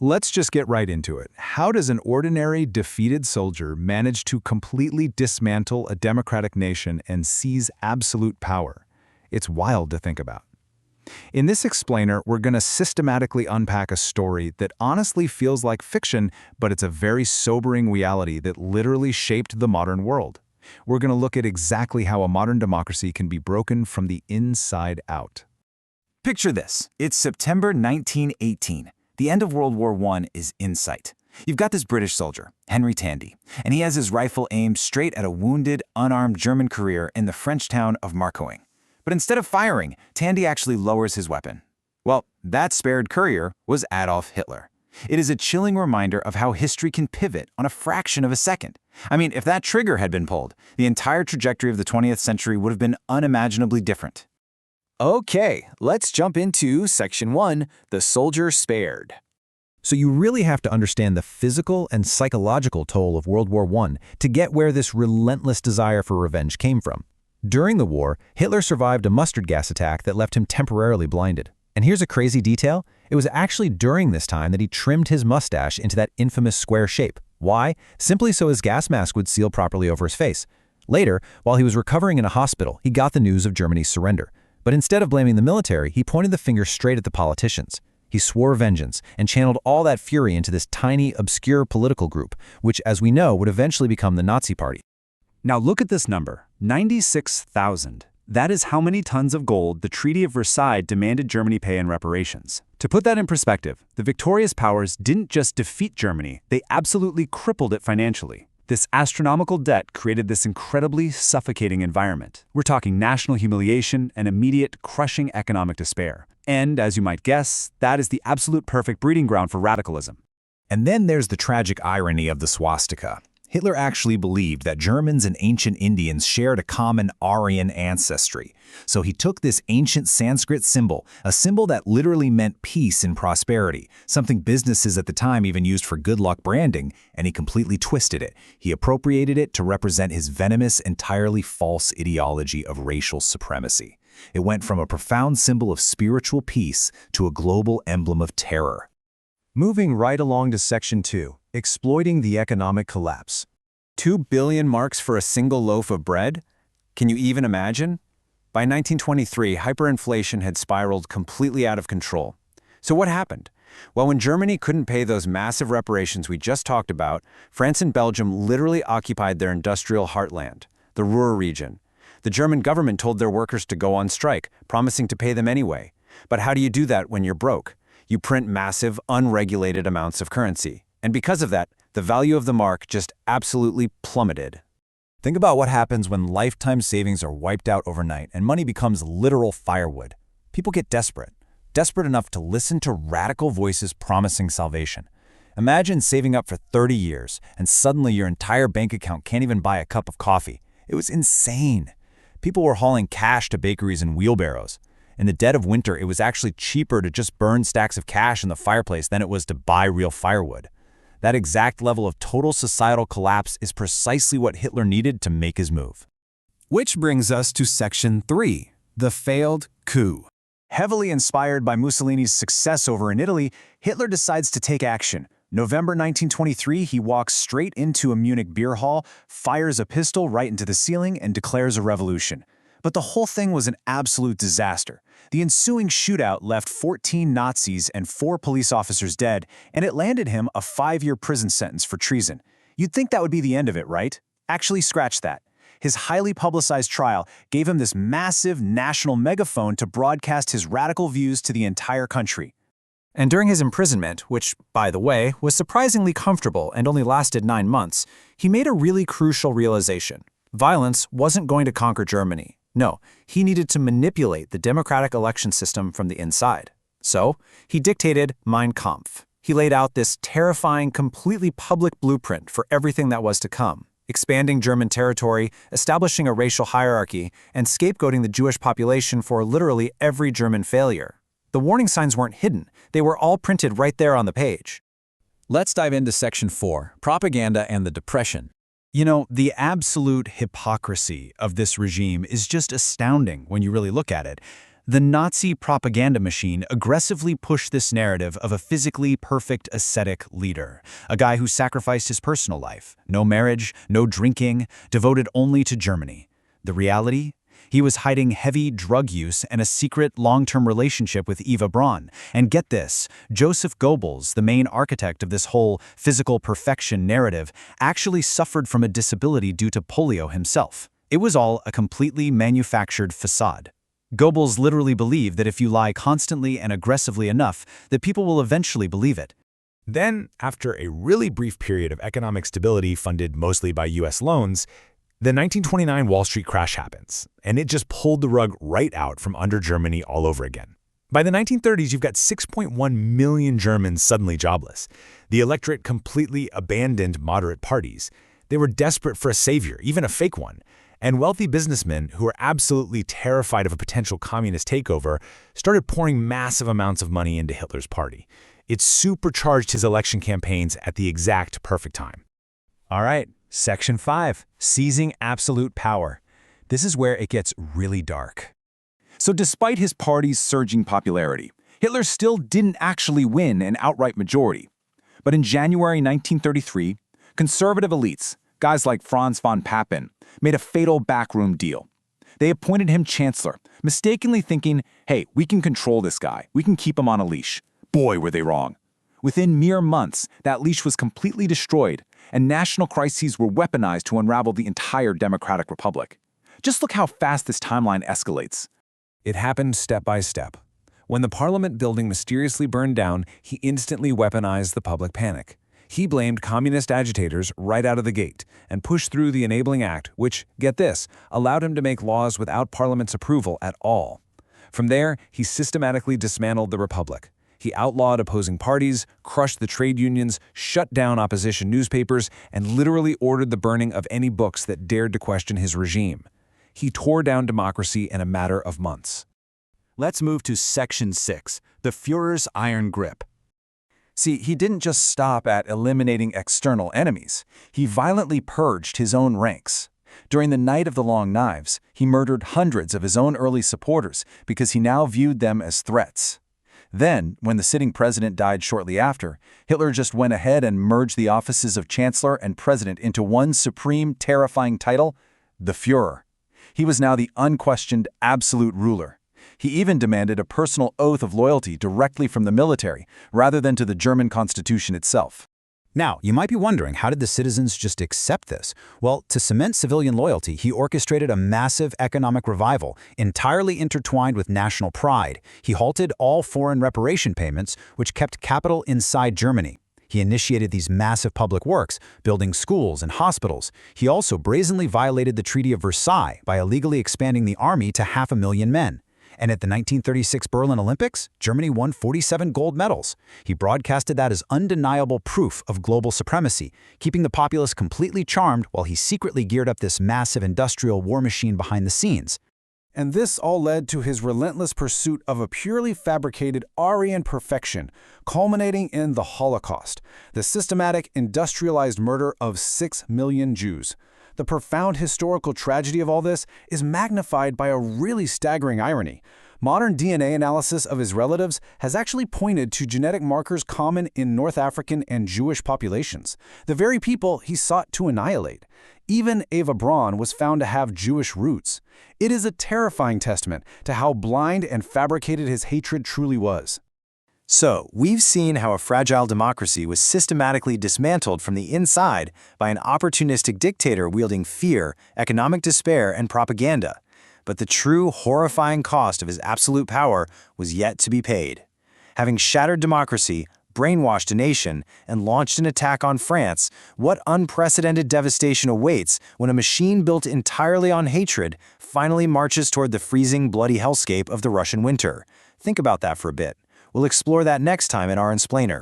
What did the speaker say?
Let's just get right into it. How does an ordinary, defeated soldier manage to completely dismantle a democratic nation and seize absolute power? It's wild to think about. In this explainer, we're going to systematically unpack a story that honestly feels like fiction, but it's a very sobering reality that literally shaped the modern world. We're going to look at exactly how a modern democracy can be broken from the inside out. Picture this. It's September 1918. The end of World War I is in sight. You've got this British soldier, Henry Tandy, and he has his rifle aimed straight at a wounded, unarmed German courier in the French town of Marcoing. But instead of firing, Tandy actually lowers his weapon. Well, that spared courier was Adolf Hitler. It is a chilling reminder of how history can pivot on a fraction of a second. I mean, if that trigger had been pulled, the entire trajectory of the 20th century would have been unimaginably different. Okay, let's jump into Section 1, The Soldier Spared. So you really have to understand the physical and psychological toll of World War I to get where this relentless desire for revenge came from. During the war, Hitler survived a mustard gas attack that left him temporarily blinded. And here's a crazy detail. It was actually during this time that he trimmed his mustache into that infamous square shape. Why? Simply so his gas mask would seal properly over his face. Later, while he was recovering in a hospital, he got the news of Germany's surrender. But instead of blaming the military, he pointed the finger straight at the politicians. He swore vengeance and channeled all that fury into this tiny, obscure political group, which, as we know, would eventually become the Nazi Party. Now look at this number, 96,000. That is how many tons of gold the Treaty of Versailles demanded Germany pay in reparations. To put that in perspective, the victorious powers didn't just defeat Germany, they absolutely crippled it financially. This astronomical debt created this incredibly suffocating environment. We're talking national humiliation and immediate, crushing economic despair. And, as you might guess, that is the absolute perfect breeding ground for radicalism. And then there's the tragic irony of the swastika. Hitler actually believed that Germans and ancient Indians shared a common Aryan ancestry. So he took this ancient Sanskrit symbol, a symbol that literally meant peace and prosperity, something businesses at the time even used for good luck branding, and he completely twisted it. He appropriated it to represent his venomous, entirely false ideology of racial supremacy. It went from a profound symbol of spiritual peace to a global emblem of terror. Moving right along to Section 2, Exploiting the Economic Collapse. 2 billion marks for a single loaf of bread? Can you even imagine? By 1923, hyperinflation had spiraled completely out of control. So what happened? Well, when Germany couldn't pay those massive reparations we just talked about, France and Belgium literally occupied their industrial heartland, the Ruhr region. The German government told their workers to go on strike, promising to pay them anyway. But how do you do that when you're broke? You print massive, unregulated amounts of currency. And because of that, the value of the mark just absolutely plummeted. Think about what happens when lifetime savings are wiped out overnight and money becomes literal firewood. People get desperate enough to listen to radical voices promising salvation. Imagine saving up for 30 years and suddenly your entire bank account can't even buy a cup of coffee. It was insane. People were hauling cash to bakeries in wheelbarrows. In the dead of winter, it was actually cheaper to just burn stacks of cash in the fireplace than it was to buy real firewood. That exact level of total societal collapse is precisely what Hitler needed to make his move. Which brings us to Section 3, The Failed Coup. Heavily inspired by Mussolini's success over in Italy, Hitler decides to take action. November 1923, he walks straight into a Munich beer hall, fires a pistol right into the ceiling, and declares a revolution. But the whole thing was an absolute disaster. The ensuing shootout left 14 Nazis and 4 police officers dead, and it landed him a 5-year prison sentence for treason. You'd think that would be the end of it, right? Actually, scratch that. His highly publicized trial gave him this massive national megaphone to broadcast his radical views to the entire country. And during his imprisonment, which, by the way, was surprisingly comfortable and only lasted 9 months, he made a really crucial realization. Violence wasn't going to conquer Germany. No, he needed to manipulate the democratic election system from the inside. So, he dictated Mein Kampf. He laid out this terrifying, completely public blueprint for everything that was to come, expanding German territory, establishing a racial hierarchy, and scapegoating the Jewish population for literally every German failure. The warning signs weren't hidden. They were all printed right there on the page. Let's dive into Section 4, Propaganda and the Depression. You know, the absolute hypocrisy of this regime is just astounding when you really look at it. The Nazi propaganda machine aggressively pushed this narrative of a physically perfect ascetic leader, a guy who sacrificed his personal life, no marriage, no drinking, devoted only to Germany. The reality? He was hiding heavy drug use and a secret long-term relationship with Eva Braun. And get this, Joseph Goebbels, the main architect of this whole physical perfection narrative, actually suffered from a disability due to polio himself. It was all a completely manufactured facade. Goebbels literally believed that if you lie constantly and aggressively enough, that people will eventually believe it. Then, after a really brief period of economic stability funded mostly by U.S. loans, the 1929 Wall Street crash happens, and it just pulled the rug right out from under Germany all over again. By the 1930s, you've got 6.1 million Germans suddenly jobless. The electorate completely abandoned moderate parties. They were desperate for a savior, even a fake one. And wealthy businessmen who were absolutely terrified of a potential communist takeover started pouring massive amounts of money into Hitler's party. It supercharged his election campaigns at the exact perfect time. All right, Section 5, Seizing Absolute Power. This is where it gets really dark. So despite his party's surging popularity, Hitler still didn't actually win an outright majority. But in January 1933, conservative elites, guys like Franz von Papen, made a fatal backroom deal. They appointed him chancellor, mistakenly thinking, hey, we can control this guy, we can keep him on a leash. Boy, were they wrong. Within mere months, that leash was completely destroyed, and national crises were weaponized to unravel the entire democratic republic. Just look how fast this timeline escalates. It happened step by step. When the parliament building mysteriously burned down, he instantly weaponized the public panic. He blamed communist agitators right out of the gate and pushed through the Enabling Act, which, get this, allowed him to make laws without Parliament's approval at all. From there, he systematically dismantled the Republic. He outlawed opposing parties, crushed the trade unions, shut down opposition newspapers, and literally ordered the burning of any books that dared to question his regime. He tore down democracy in a matter of months. Let's move to Section 6, the Führer's Iron Grip. See, he didn't just stop at eliminating external enemies. He violently purged his own ranks. During the Night of the Long Knives, he murdered hundreds of his own early supporters because he now viewed them as threats. Then, when the sitting president died shortly after, Hitler just went ahead and merged the offices of Chancellor and President into one supreme, terrifying title, the Führer. He was now the unquestioned, absolute ruler. He even demanded a personal oath of loyalty directly from the military, rather than to the German constitution itself. Now, you might be wondering, how did the citizens just accept this? Well, to cement civilian loyalty, he orchestrated a massive economic revival, entirely intertwined with national pride. He halted all foreign reparation payments, which kept capital inside Germany. He initiated these massive public works, building schools and hospitals. He also brazenly violated the Treaty of Versailles by illegally expanding the army to 500,000 men. And at the 1936 Berlin Olympics, Germany won 47 gold medals. He broadcasted that as undeniable proof of global supremacy, keeping the populace completely charmed while he secretly geared up this massive industrial war machine behind the scenes. And this all led to his relentless pursuit of a purely fabricated Aryan perfection, culminating in the Holocaust, the systematic industrialized murder of 6 million Jews. The profound historical tragedy of all this is magnified by a really staggering irony. Modern DNA analysis of his relatives has actually pointed to genetic markers common in North African and Jewish populations, the very people he sought to annihilate. Even Eva Braun was found to have Jewish roots. It is a terrifying testament to how blind and fabricated his hatred truly was. So, we've seen how a fragile democracy was systematically dismantled from the inside by an opportunistic dictator wielding fear, economic despair, and propaganda. But the true horrifying cost of his absolute power was yet to be paid. Having shattered democracy, brainwashed a nation, and launched an attack on France, what unprecedented devastation awaits when a machine built entirely on hatred finally marches toward the freezing, bloody hellscape of the Russian winter? Think about that for a bit. We'll explore that next time in our Explainer.